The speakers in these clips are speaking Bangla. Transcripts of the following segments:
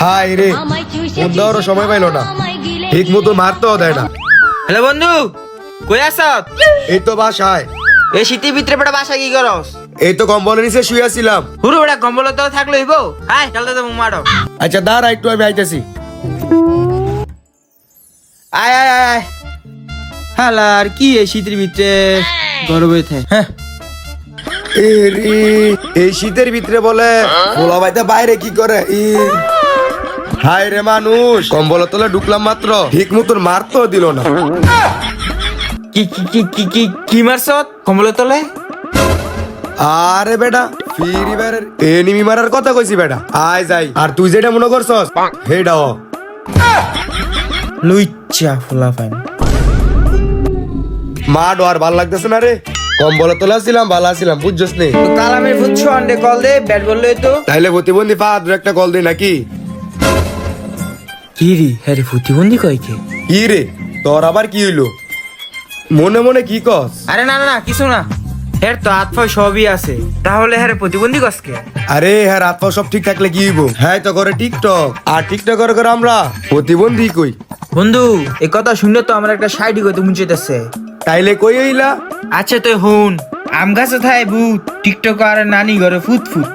হাই রে ফোন দেওয়ারও সময় পাইলো না, ঠিক মতো মারতেও দেয় না। হ্যালো বন্ধু, কই আছত? এই তো বাসায়। এই শীতের ভিতরে বেটা বাসা কি করস? এই তো কম্বলের নিচে শুয়েছিলাম। হুরু বেটা কম্বল তো থাকলো হইব। হাই চলতে তো মারো। আচ্ছা দাঁড়া একটু, আমি আইতেছি। আয় আয় আয়। হালার কি এই শীতের ভিতরে গরমে থাকে। হ্যাঁ এ রে, এই শীতের ভিতরে বলে পোলা বাইতে বাইরে কি করে? হাই রে মানুষ, কম্বলের তলে ঢুকলাম মাত্র, ঠিক মতন মারতেও দিল না। কি কি কি কি কি কি মারছত কম্বলের তলে? আরে বেটা ফ্রি ফায়ারের এনিমি মারার কথা কইছি বেটা। আয় যাই, আর তুই যেটা মনে করছস হেডাও লুইচ্চা ফুলা ফাইন। মাড আর ভাল লাগতেছে না রে। কম্বলের তলে ছিলাম, ভালো ছিলাম, বুঝছস নি? তো কালামের ফুটছো আন্ডে কল দে, ব্যাট বললে তো। তাইলে প্রতিবন্ধী ফাহাদ একটা কল দে নাকি? কি রে হ্যাঁ প্রতিবন্ধী কয় কে? কি রে তোর আবার কি হইলো? মনে মনে কি কস? আরে না না না কিছু না, হের তো হাত পা সবই আছে, তাহলে হ্যাঁ প্রতিবন্ধী কসকে? আরে হ্যাঁ রাত পাও সব ঠিক থাকলে কি হইব? হ্যাঁ তো করে টিকটক, আর টিকটক করে আমরা প্রতিবন্ধী কই? বন্ধু এই কথা শুনলে তো আমার একটা সাইডি কইতে মুঞ্চিতেছে। তাইলে কই হইলা? আচ্ছা তুই হুন, আম গাছে থাই ভূত, টিকটক আর নানি ঘরে ফুট ফুট।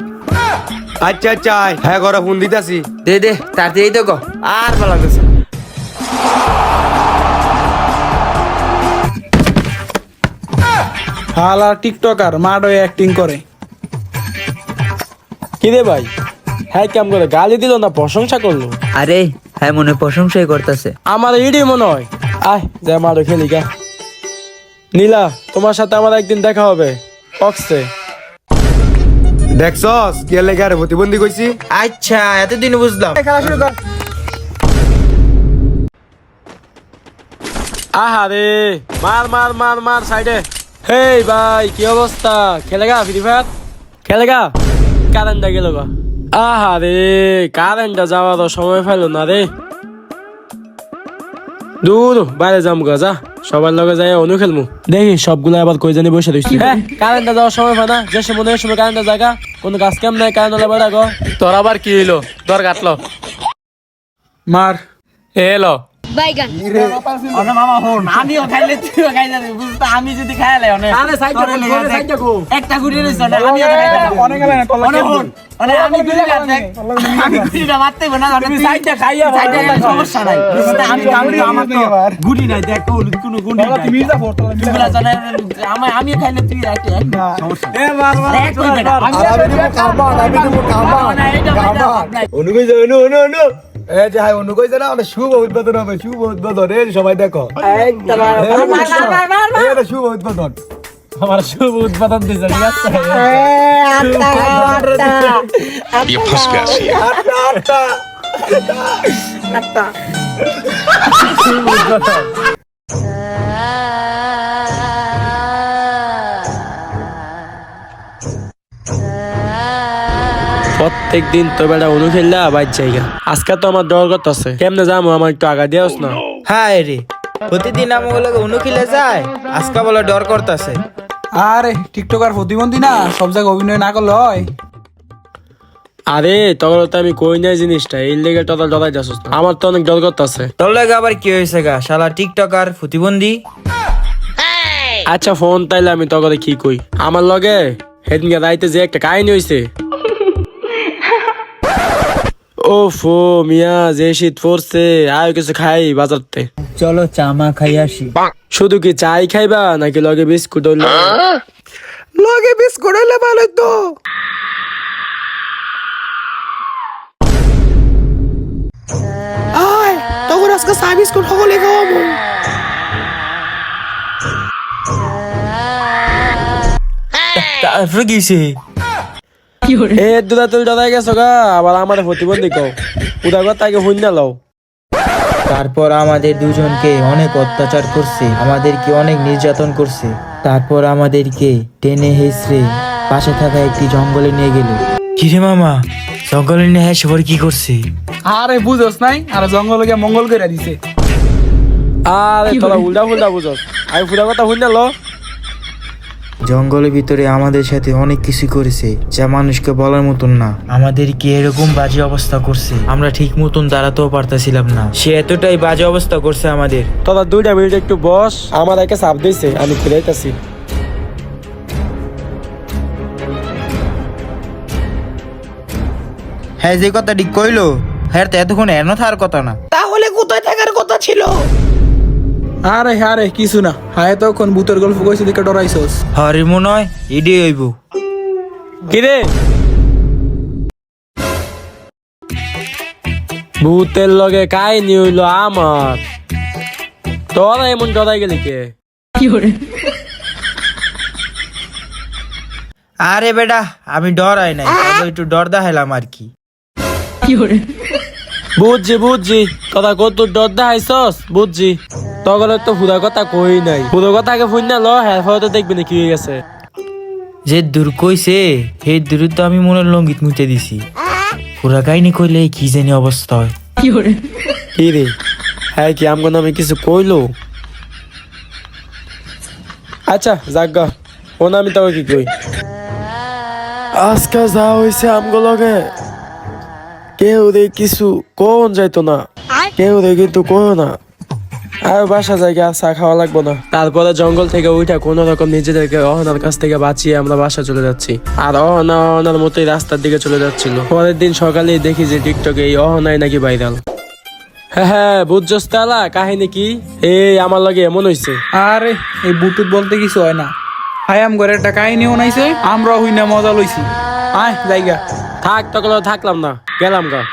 আচ্ছা আচ্ছা আয়, হ্যাঁ ঘরে ফোন দিতাছি। দে দে তাড়াতাড়ি তো গো, আর ভালো লাগতেছে না। হালা টিকটকার মাডো অ্যাক্টিং করে। কি রে ভাই, হ্যাঁ কেমন করে গালি দিল না প্রশংসা করলো? আরে হ্যাঁ মনে প্রশংসাই করতেছে। আমার ইডি মনে হয়। আয় যা মাডো খেলি গা। নীলা তোমার সাথে আমার একদিন দেখা হবে অক্সে। দেখছস কে লেগে আরে প্রতিবন্ধী কইছি? আচ্ছা এতদিন বুঝলাম। খেলা শুরু কর। আহারে মার মার মার মার সাইডে। হেই ভাই কি অবস্থা? খেলেগা ফ্রি ফায়ার? খেলেগা? কারেন্টটা গেল গা। আহারে কারেন্টটা যাওয়ার সময় পাইলো না রে। দূর বাইরে যাম গা, যা সবার লগে যাই অনু খেলমু। দেখি সবগুলো আবার কই জানি বসে রইছি। হ্যাঁ কারেন্টটা যাওয়ার সময় পায় না, যে সময় এই সময় কারেন্টটা জায়গা কোনো কাজ কাম নাই, কারেন্ট হলে বেড়া গো। তোর আবার কি হইলো? দর কাটলো মার এলো বাইগান অনে মামা হন আমিও খাইলে তুইও খাই যাবি বুঝতা। আমি যদি খাইলে অনে আরে সাইড দেখো একটা গুড়ি রইছ না আমিও তো খাইতাম অনে গেল না অনে হন অনে আমি গুড়ি কাটতে আমি গুড়িটা মারতে না তুমি সাইডটা খাইয়া সাইডটা সমস্যা নাই বুঝতা। আমি আমার তো গুড়ি নাই দেখ কোনো গুড়ি নাই তুমি যা ফটো তুইলা জানা আমি খাইলে তুই রাখতে সমস্যা এ মার মার এক কই বেটা আমি দেবো কাবা অনু কই যাবে? অনু অনু অনু এ যে হাই অনু কই জানা, মানে শুভ উদ্বোধন হবে, শুভ উদ্বোধন। এই সবাই দেখো এটা শুভ উদ্বোধন। আমার শুভ উদ্বোধন দিছে ঠিক আছে। ये फंस गया सी। প্রত্যেক দিন তো বেটা অনু খেললা বাইর জায়গা। আজকে তো আমার ডর করতেছে, কেমনে যাবো? আমার একটু আগা দিয়াস না। হায় রে প্রতিদিন আমাগুলো অনু খেলে যায়, আজকে বলে ডর করতেছে। আরে টিকটকার প্রতিবন্ধী না, সব জায়গায় অভিনয় না করলে হয়। আরে তখন তো আমি কই নাই জিনিসটা, এই লেগে তোরা ডরাই যাচ্ছিস না। আমার তো অনেক ডর করতেছে। তোর লাগে আবার কি হয়েছে গা শালা টিকটকার প্রতিবন্ধী? আচ্ছা ফোন তাইলে আমি তখন কি কই? আমার লগে সেদিনকে রাইতে যে একটা কাহিনী হয়েছে। ও ফো মিয়া যে শীত পড়ছে, আর কিছু খাই বাজারতে। চলো চামা খাই আসি। শুধু কি চাই খাইবা নাকি লগে বিস্কুট হইলো? লগে বিস্কুট হইলে ভালো তো। আয় তখন আজকে চা বিস্কুট সকলে খাওয়াবো। তারপরে গেছে এ দুটা তুই দাদা গেছো গা, আবার আমার প্রতিবন্ধী কও উদা কথা আগে হইন না লও। তারপর আমাদের দুজনকে অনেক অত্যাচার করছে, আমাদেরকে অনেক নির্যাতন করছে। তারপর আমাদেরকে টেনে হেসড়ে পাশে থাকা একটি জঙ্গলে নিয়ে গেল। কিরে মামা জঙ্গলে নিয়ে হ্যাঁ সবার কি করছে? আরে বুঝোস নাই, আর জঙ্গল গিয়ে মঙ্গল করে দিছে। আরে তোরা উল্টা ফুল্টা বুঝস, আমি ফুটা কথা হইন না ল। জঙ্গলের ভিতরে আমাদের সাথে অনেক কিছু করেছে যা মানুষকে বলার মতন না। আমাদেরকে এরকম বাজে অবস্থা করছে, আমরা ঠিক মতন দাঁড়াতেও পারতেছিলাম না। সে এতটাই বাজে অবস্থা করছে আমাদের। তোরা 2টা মিনিট একটু বস, আমার একে চাপ দিয়েছে, আমি ফিরাইতেছি। হ্যাঁ, যে কথা ঠিক কইলো, হ্যাঁ তো এতক্ষণ এনো থাকার কথা না। আরে আরে কিছু না, হায় তখন ভূতের গল্প কইছে দেখে ডরাইছস। হরে মনে হয় এডি হইব। কিরে ভূতের লগে কাহিনী হইলো আমার, তোরা এমন ডরাই গেলি কে? আরে বেটা, আমি ডরাই নাই, তবে একটু ডর দেখাইলাম আর কি। বুঝছি তোরা কত ডর দেখাইছস, বুঝছি। তখন তো পুরা কথা কই নাই, পুরো কথা আগে ফুন না ল, হ্যাঁ তো দেখবি না কি হয়ে গেছে। যে দূর কইছে সেই দূর তো আমি মনের লঙ্গিত মুতে দিছি। পুরা কাহিনী কইলে কি জানি অবস্থা হয়। কি রে, হ্যাঁ কি আমগো নামে কিছু কইলো? আচ্ছা যাগা, ও না আমি তোকে কি কই, আজকে যা হয়েছে আমগো লগে কেউ রে কিছু কোন যাইতো না, কেউ রে কিন্তু কইও না। আর বাসা জায়গা চা খাওয়া লাগবো না। তারপরে জঙ্গল থেকে উঠা কোন রকম নিজেদেরকে অহনার কাছ থেকে বাঁচিয়ে আমরা বাসা চলে যাচ্ছি। আর অহনার মতোই রাস্তার দিকে চলে যাচ্ছিল। পরের দিন সকালে দেখি যে টিকটকে এই অহনাই নাকি ভাইরাল। হ্যাঁ বুঝছস তালা কাহিনী কি? এই আমার লগে এমন হইছে। আরে এই বুটুত বলতে কিছু হয় না, হায় আম ঘরে একটা কাহিনী বানাইছে, আমরা হই না মজা লইছি। আয় জায়গা থাক তখন থাকলাম না, গেলাম গা।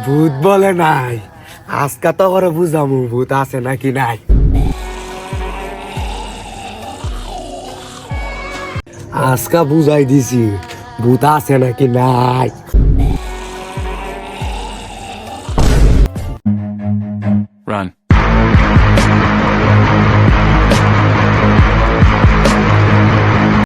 ভূত বলে নাই, আজকা তো করে বুঝামু ভূত আছে নাকি নাই। আজকা বুঝাই দিছি ভূত আছে নাকি নাই। Run.